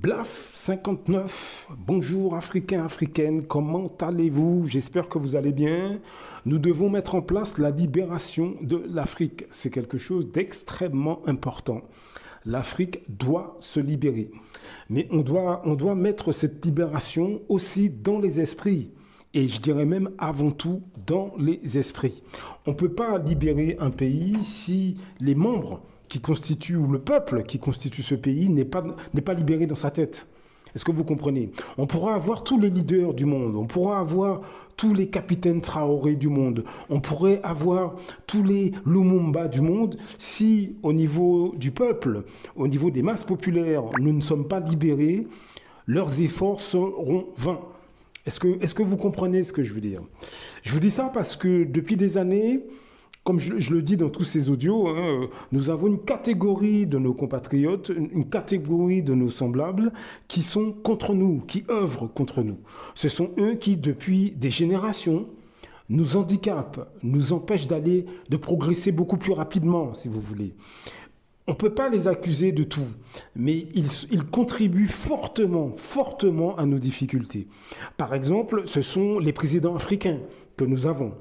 Blaf 59, bonjour Africains, Africaines, comment allez-vous? J'espère que vous allez bien. Nous devons mettre en place la libération de l'Afrique. C'est quelque chose d'extrêmement important. L'Afrique doit se libérer. Mais on doit mettre cette libération aussi dans les esprits. Et je dirais même avant tout dans les esprits. On ne peut pas libérer un pays si les membres qui constitue, ou le peuple qui constitue ce pays n'est pas libéré dans sa tête. Est-ce que vous comprenez? On pourra avoir tous les leaders du monde, on pourra avoir tous les capitaines Traoré du monde, on pourrait avoir tous les Lumumba du monde, si au niveau du peuple, au niveau des masses populaires, nous ne sommes pas libérés, leurs efforts seront vains. Est-ce que vous comprenez ce que je veux dire? Je vous dis ça parce que depuis des années, comme je le dis dans tous ces audios, nous avons une catégorie de nos compatriotes, une catégorie de nos semblables qui sont contre nous, qui œuvrent contre nous. Ce sont eux qui, depuis des générations, nous handicapent, nous empêchent de progresser beaucoup plus rapidement, si vous voulez. On ne peut pas les accuser de tout, mais ils contribuent fortement à nos difficultés. Par exemple, ce sont les présidents africains que nous avons.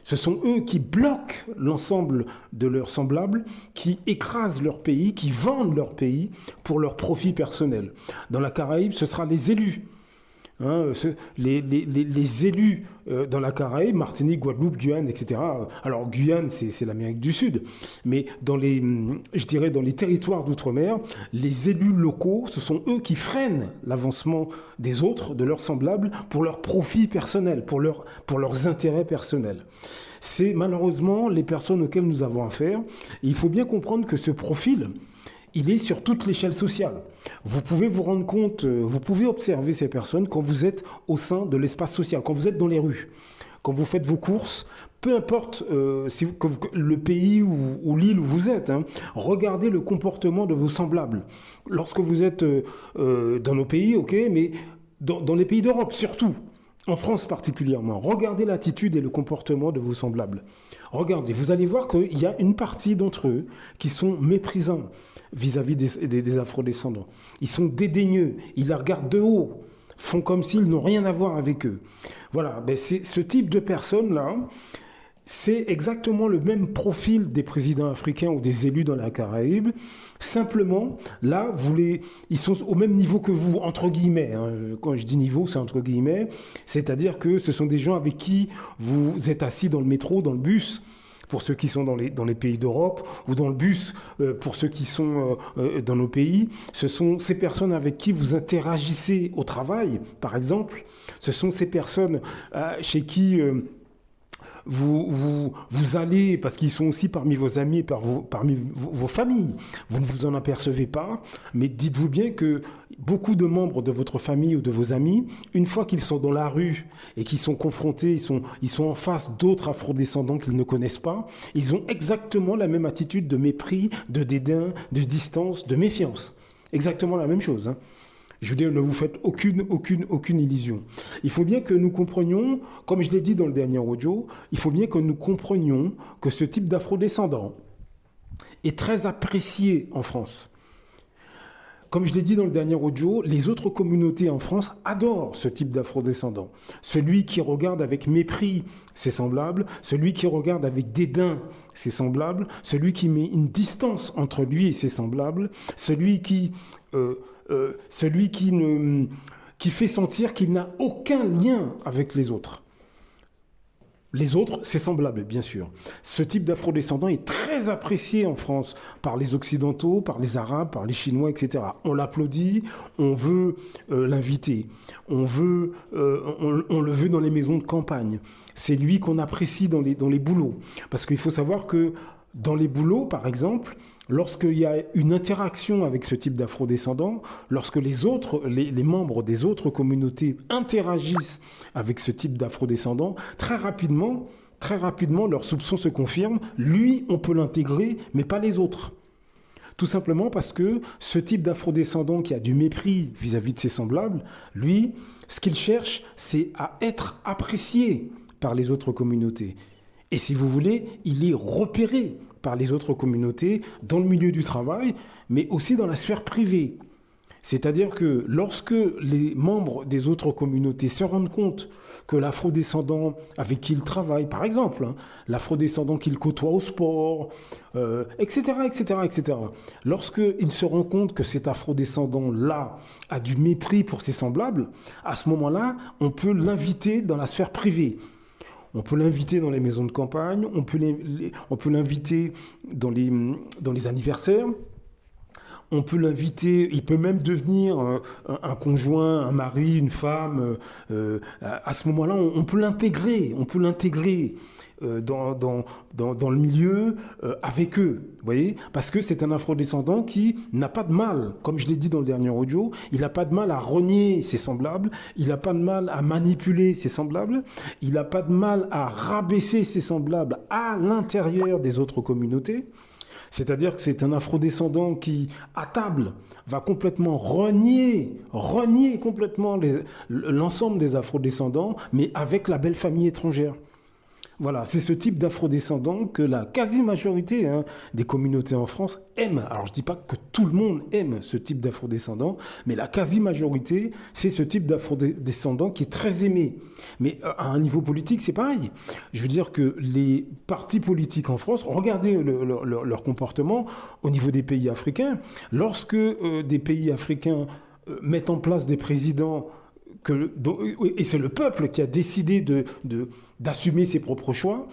Ce sont eux qui bloquent l'ensemble de leurs semblables, qui écrasent leur pays, qui vendent leur pays pour leur profit personnel. Dans la Caraïbe, ce sera les élus. Les élus dans la Caraïbe, Martinique, Guadeloupe, Guyane, etc. Alors Guyane, c'est l'Amérique du Sud, mais dans les territoires d'outre-mer, les élus locaux, ce sont eux qui freinent l'avancement des autres, de leurs semblables, pour leur profit personnel, pour leurs intérêts personnels. C'est malheureusement les personnes auxquelles nous avons affaire. Et il faut bien comprendre que ce profil, il est sur toute l'échelle sociale. Vous pouvez vous rendre compte, vous pouvez observer ces personnes quand vous êtes au sein de l'espace social, quand vous êtes dans les rues, quand vous faites vos courses, peu importe le pays ou l'île où vous êtes, regardez le comportement de vos semblables. Lorsque vous êtes dans nos pays, ok, mais dans les pays d'Europe surtout, en France particulièrement, regardez l'attitude et le comportement de vos semblables. Regardez, vous allez voir qu'il y a une partie d'entre eux qui sont méprisants vis-à-vis des afrodescendants. Ils sont dédaigneux, ils la regardent de haut, font comme s'ils n'ont rien à voir avec eux. Voilà, c'est ce type de personnes-là, c'est exactement le même profil des présidents africains ou des élus dans la Caraïbe. Simplement, là, ils sont au même niveau que vous, entre guillemets. Quand je dis niveau, c'est entre guillemets. C'est-à-dire que ce sont des gens avec qui vous êtes assis dans le métro, dans le bus, pour ceux qui sont dans les pays d'Europe, ou dans le bus pour ceux qui sont dans nos pays. Ce sont ces personnes avec qui vous interagissez au travail, par exemple. Ce sont ces personnes chez qui vous allez, parce qu'ils sont aussi parmi vos amis, parmi vos familles. Vous ne vous en apercevez pas, mais dites-vous bien que beaucoup de membres de votre famille ou de vos amis, une fois qu'ils sont dans la rue et qu'ils sont confrontés, ils sont en face d'autres afrodescendants qu'ils ne connaissent pas, ils ont exactement la même attitude de mépris, de dédain, de distance, de méfiance. Exactement la même chose, Je veux dire, ne vous faites aucune illusion. Il faut bien que nous comprenions, comme je l'ai dit dans le dernier audio, il faut bien que nous comprenions que ce type d'afrodescendant est très apprécié en France. Comme je l'ai dit dans le dernier audio, les autres communautés en France adorent ce type d'afrodescendant. Celui qui regarde avec mépris ses semblables, celui qui regarde avec dédain ses semblables, celui qui met une distance entre lui et ses semblables, celui qui fait sentir qu'il n'a aucun lien avec les autres. Les autres, c'est semblable, bien sûr. Ce type d'afrodescendant est très apprécié en France par les Occidentaux, par les Arabes, par les Chinois, etc. On l'applaudit, on veut l'inviter, on le veut dans les maisons de campagne. C'est lui qu'on apprécie dans les boulots. Parce qu'il faut savoir que dans les boulots, par exemple, lorsqu'il y a une interaction avec ce type d'afrodescendants, lorsque les membres des autres communautés interagissent avec ce type d'afrodescendants, très rapidement, leurs soupçons se confirment. Lui, on peut l'intégrer, mais pas les autres. Tout simplement parce que ce type d'afrodescendant qui a du mépris vis-à-vis de ses semblables, lui, ce qu'il cherche, c'est à être apprécié par les autres communautés. Et si vous voulez, il est repéré par les autres communautés dans le milieu du travail, mais aussi dans la sphère privée. C'est-à-dire que lorsque les membres des autres communautés se rendent compte que l'afrodescendant avec qui ils travaillent, par exemple, hein, l'afrodescendant qu'ils côtoient au sport, etc., etc., etc., lorsqu'ils se rendent compte que cet afrodescendant-là a du mépris pour ses semblables, à ce moment-là, on peut l'inviter dans la sphère privée. On peut l'inviter dans les maisons de campagne, on peut l'inviter dans les anniversaires. On peut l'inviter, il peut même devenir un conjoint, un mari, une femme. À ce moment-là, on peut l'intégrer, dans le milieu avec eux, vous voyez, parce que c'est un afrodescendant qui n'a pas de mal, comme je l'ai dit dans le dernier audio, il n'a pas de mal à renier ses semblables, il n'a pas de mal à manipuler ses semblables, il n'a pas de mal à rabaisser ses semblables à l'intérieur des autres communautés. C'est-à-dire que c'est un afrodescendant qui, à table, va complètement renier complètement l'ensemble des afrodescendants, mais avec la belle famille étrangère. Voilà, c'est ce type d'afrodescendants que la quasi-majorité des communautés en France aiment. Alors je ne dis pas que tout le monde aime ce type d'afrodescendants, mais la quasi-majorité, c'est ce type d'afrodescendant qui est très aimé. Mais à un niveau politique, c'est pareil. Je veux dire que les partis politiques en France, regardez leur comportement au niveau des pays africains. Lorsque des pays africains mettent en place des présidents et c'est le peuple qui a décidé d'assumer ses propres choix,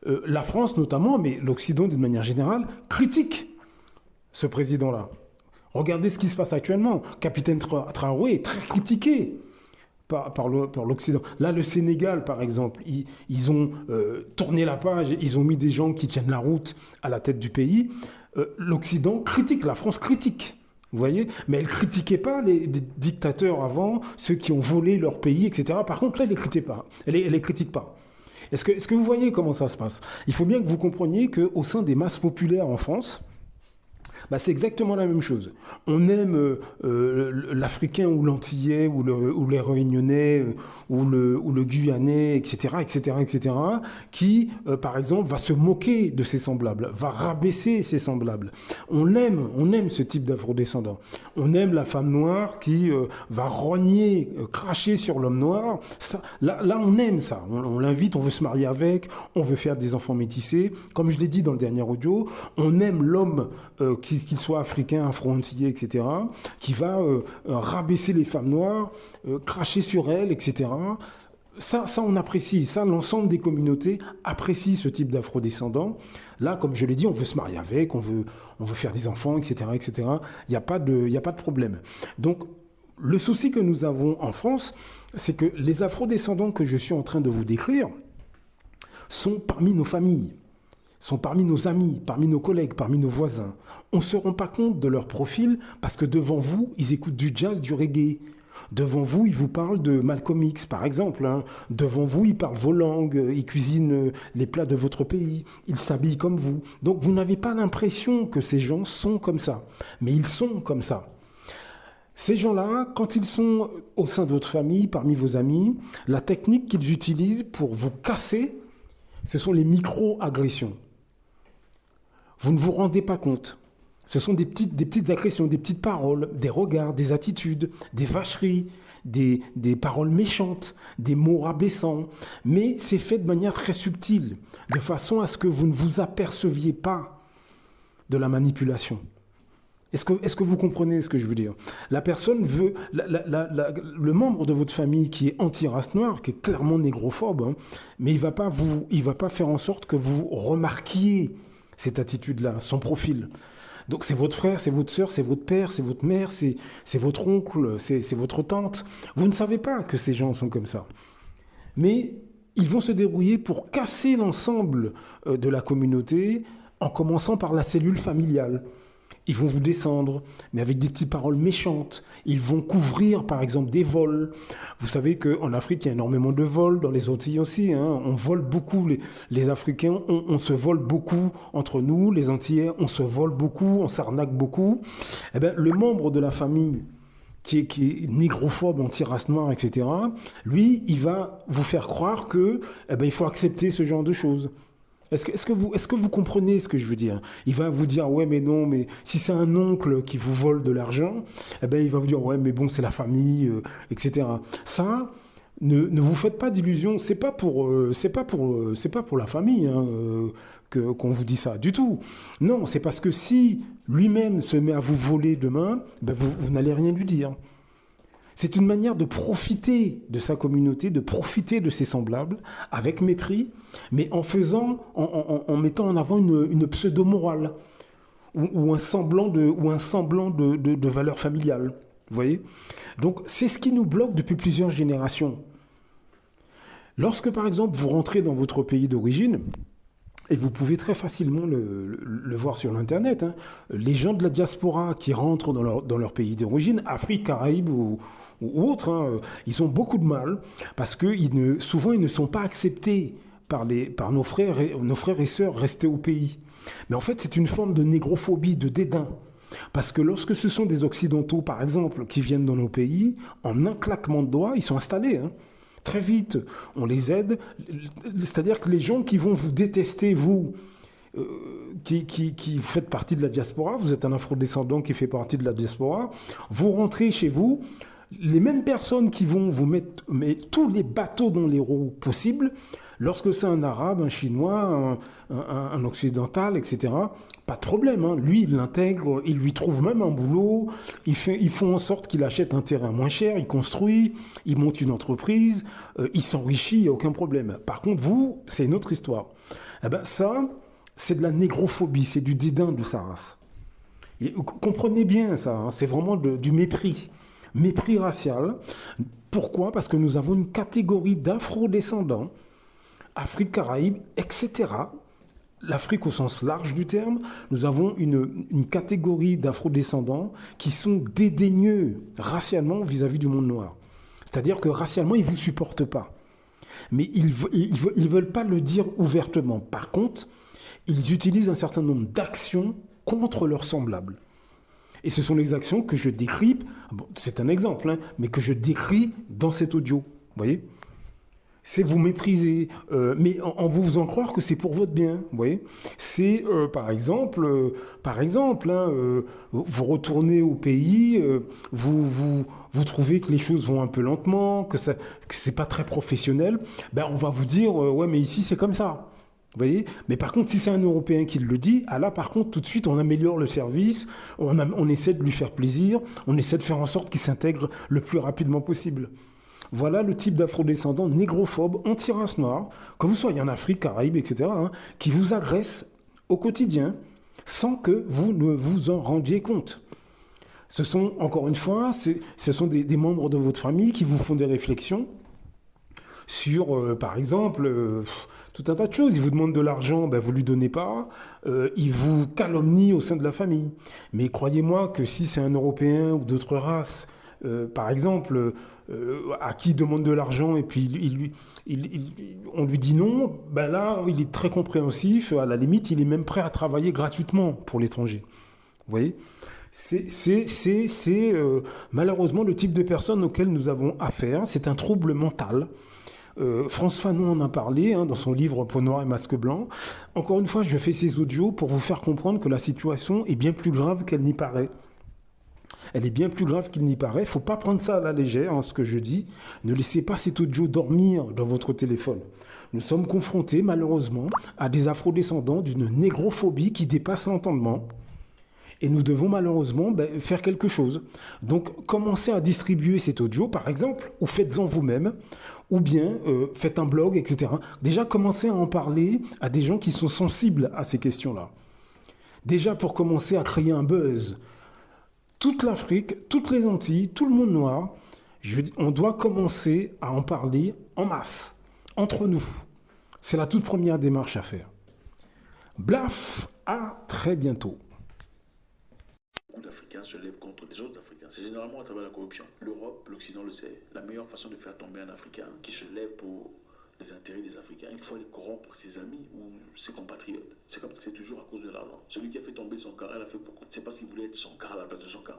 la France notamment, mais l'Occident d'une manière générale, critique ce président-là. Regardez ce qui se passe actuellement. Capitaine Traoré est très critiqué par l'Occident. Là, le Sénégal, par exemple, ils ont tourné la page, ils ont mis des gens qui tiennent la route à la tête du pays. L'Occident critique, la France critique. Vous voyez? Mais elle ne critiquait pas les dictateurs avant, ceux qui ont volé leur pays, etc. Par contre, là, elle ne les critique pas. Elle critique pas. Est-ce que vous voyez comment ça se passe? Il faut bien que vous compreniez qu'au sein des masses populaires en France, c'est exactement la même chose. On aime l'Africain ou l'Antillais ou les Réunionnais ou le Guyanais, etc., etc., etc., qui, par exemple, va se moquer de ses semblables, va rabaisser ses semblables. On aime ce type d'afrodescendant. On aime la femme noire qui va rogner, cracher sur l'homme noir. Ça, là, on aime ça. On l'invite, on veut se marier avec, on veut faire des enfants métissés. Comme je l'ai dit dans le dernier audio, on aime l'homme qu'il soit africain, afro-antillais, etc., qui va rabaisser les femmes noires, cracher sur elles, etc. Ça, on apprécie. Ça, l'ensemble des communautés apprécient ce type d'afrodescendants. Là, comme je l'ai dit, on veut se marier avec, on veut faire des enfants, etc., etc. Il n'y a pas de problème. Donc, le souci que nous avons en France, c'est que les afrodescendants que je suis en train de vous décrire sont parmi nos familles, sont parmi nos amis, parmi nos collègues, parmi nos voisins. On ne se rend pas compte de leur profil parce que devant vous, ils écoutent du jazz, du reggae. Devant vous, ils vous parlent de Malcolm X, par exemple. Devant vous, ils parlent vos langues, ils cuisinent les plats de votre pays, ils s'habillent comme vous. Donc vous n'avez pas l'impression que ces gens sont comme ça. Mais ils sont comme ça. Ces gens-là, quand ils sont au sein de votre famille, parmi vos amis, la technique qu'ils utilisent pour vous casser, ce sont les micro-agressions. Vous ne vous rendez pas compte. Ce sont des petites agressions, des petites paroles, des regards, des attitudes, des vacheries, des paroles méchantes, des mots rabaissants. Mais c'est fait de manière très subtile, de façon à ce que vous ne vous aperceviez pas de la manipulation. Est-ce que vous comprenez ce que je veux dire? La personne veut, le membre de votre famille qui est anti-race noire, qui est clairement négrophobe, mais il va pas faire en sorte que vous remarquiez cette attitude-là, son profil. Donc c'est votre frère, c'est votre sœur, c'est votre père, c'est votre mère, c'est votre oncle, c'est votre tante. Vous ne savez pas que ces gens sont comme ça. Mais ils vont se débrouiller pour casser l'ensemble de la communauté en commençant par la cellule familiale. Ils vont vous descendre, mais avec des petites paroles méchantes. Ils vont couvrir, par exemple, des vols. Vous savez qu'en Afrique, il y a énormément de vols, dans les Antilles aussi. On vole beaucoup, les Africains, on se vole beaucoup entre nous. Les Antillais, on se vole beaucoup, on s'arnaque beaucoup. Eh bien, le membre de la famille qui est négrophobe, anti-race noire, etc., lui, il va vous faire croire que, il faut accepter ce genre de choses. Est-ce que vous comprenez ce que je veux dire? Il va vous dire, ouais, mais non, mais si c'est un oncle qui vous vole de l'argent, eh ben, il va vous dire, ouais, mais bon, c'est la famille, etc. Ça, ne vous faites pas d'illusions. C'est pas pour la famille hein, qu'on vous dit ça du tout. Non, c'est parce que si lui-même se met à vous voler demain, ben vous n'allez rien lui dire. C'est une manière de profiter de sa communauté, de profiter de ses semblables, avec mépris, mais en mettant en avant une pseudo-morale ou un semblant de valeur familiale. Vous voyez? Donc c'est ce qui nous bloque depuis plusieurs générations. Lorsque par exemple vous rentrez dans votre pays d'origine, et vous pouvez très facilement le voir sur l'Internet. Hein. Les gens de la diaspora qui rentrent dans leur pays d'origine, Afrique, Caraïbes ou autres, hein, ils ont beaucoup de mal parce que souvent ils ne sont pas acceptés par nos frères et sœurs restés au pays. Mais en fait, c'est une forme de négrophobie, de dédain. Parce que lorsque ce sont des Occidentaux, par exemple, qui viennent dans nos pays, en un claquement de doigts, ils sont installés. Hein. Très vite, on les aide. C'est-à-dire que les gens qui vont vous détester, vous, qui faites partie de la diaspora, vous êtes un afrodescendant qui fait partie de la diaspora, vous rentrez chez vous, les mêmes personnes qui vont vous mettre tous les bateaux dans les roues possibles, lorsque c'est un arabe, un chinois, un occidental, etc., pas de problème. Hein. Lui, il l'intègre, il lui trouve même un boulot, ils font en sorte qu'il achète un terrain moins cher, il construit, il monte une entreprise, il s'enrichit, il n'y a aucun problème. Par contre, vous, c'est une autre histoire. Eh ben, ça, c'est de la négrophobie, c'est du dédain de sa race. Et comprenez bien ça, hein, c'est vraiment du mépris. Mépris racial. Pourquoi? Parce que nous avons une catégorie d'afro-descendants, Afrique, Caraïbes, etc. L'Afrique au sens large du terme, nous avons une catégorie d'afro-descendants qui sont dédaigneux racialement vis-à-vis du monde noir. C'est-à-dire que racialement, ils ne vous supportent pas. Mais ils ne veulent pas le dire ouvertement. Par contre, ils utilisent un certain nombre d'actions contre leurs semblables. Et ce sont les actions que je décris, bon, c'est un exemple, hein, mais que je décris dans cet audio. Vous voyez? C'est vous mépriser, mais en vous faisant croire que c'est pour votre bien. Vous voyez? C'est, par exemple hein, vous retournez au pays, vous trouvez que les choses vont un peu lentement, que c'est pas très professionnel. Ben, on va vous dire, ouais, mais ici, c'est comme ça. Vous voyez? Mais par contre, si c'est un Européen qui le dit, ah là, par contre, tout de suite, on améliore le service, on essaie de lui faire plaisir, on essaie de faire en sorte qu'il s'intègre le plus rapidement possible. Voilà le type d'afrodescendant négrophobe, anti-race noire, que vous soyez en Afrique, Caraïbes, etc., hein, qui vous agresse au quotidien sans que vous ne vous en rendiez compte. Ce sont, encore une fois, ce sont des membres de votre famille qui vous font des réflexions sur, par exemple, tout un tas de choses. Il vous demande de l'argent, ben vous ne lui donnez pas. Il vous calomnie au sein de la famille. Mais croyez-moi que si c'est un Européen ou d'autres races, par exemple, à qui il demande de l'argent et puis on lui dit non, ben là, il est très compréhensif. À la limite, il est même prêt à travailler gratuitement pour l'étranger. Vous voyez? C'est malheureusement le type de personnes auxquelles nous avons affaire. C'est un trouble mental. France Fanon en a parlé hein, dans son livre Peau noire et masque blanc. Encore une fois, je fais ces audios pour vous faire comprendre que la situation est bien plus grave qu'elle n'y paraît. Elle est bien plus grave qu'il n'y paraît. Il ne faut pas prendre ça à la légère, hein, ce que je dis. Ne laissez pas cet audio dormir dans votre téléphone. Nous sommes confrontés, malheureusement, à des afrodescendants d'une négrophobie qui dépasse l'entendement. Et nous devons malheureusement faire quelque chose. Donc, commencez à distribuer cet audio, par exemple, ou faites-en vous-même, ou bien faites un blog, etc. Déjà, commencez à en parler à des gens qui sont sensibles à ces questions-là. Déjà, pour commencer à créer un buzz. Toute l'Afrique, toutes les Antilles, tout le monde noir, on doit commencer à en parler en masse, entre nous. C'est la toute première démarche à faire. Blaf, à très bientôt. Beaucoup d'Africains se lèvent contre des autres Africains. C'est généralement à travers la corruption. L'Europe, l'Occident le sait. La meilleure façon de faire tomber un Africain qui se lève pour les intérêts des Africains, il faut aller corrompre ses amis ou ses compatriotes. C'est comme ça, c'est toujours à cause de l'argent. Celui qui a fait tomber son car, il a fait pourquoi? C'est parce qu'il voulait être son car à la place de son car.